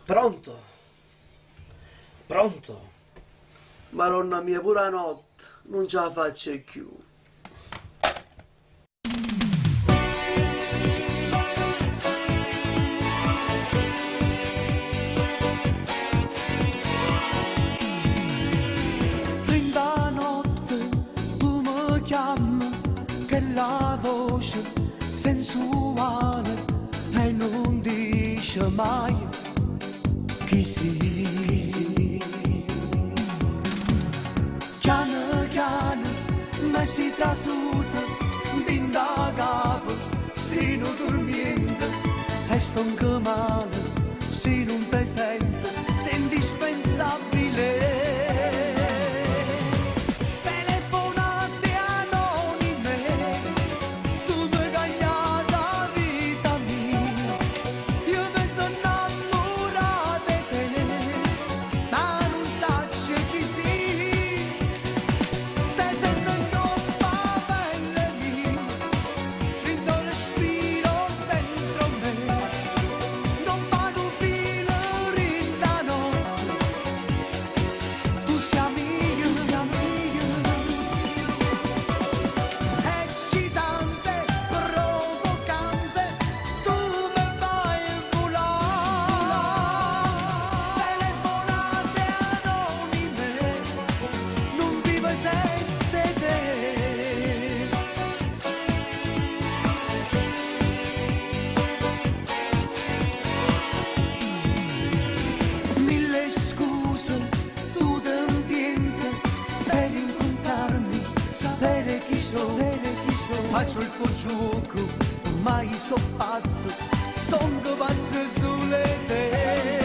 Pronto? Pronto? Maronna mia, pure la notte, non ce la faccio più. Trinda notte tu mi chiami, che la voce sensuale e non dice mai chi sei. Chiano chiano mi si trasuta d'inda capo, se non dormiente e sto anche male, se non ti sento, sei indispensabile. Telefonate anonime, tu mi hai cagnato la vita mia, io mi sono innamorata di te, ma non so chi sei. Te sento in troppa pelle mia, prendo respiro dentro me, non vado filo rinda notte, tu sei mia, eccitante, provocante, tu mi fai volare. Telefonate anonime, non vivo senza te. Mille scuse, tu tempiente, per incontrarmi, sapere chi sono. Faccio il fuoco, ormai so pazzo, son pazzo sulle te.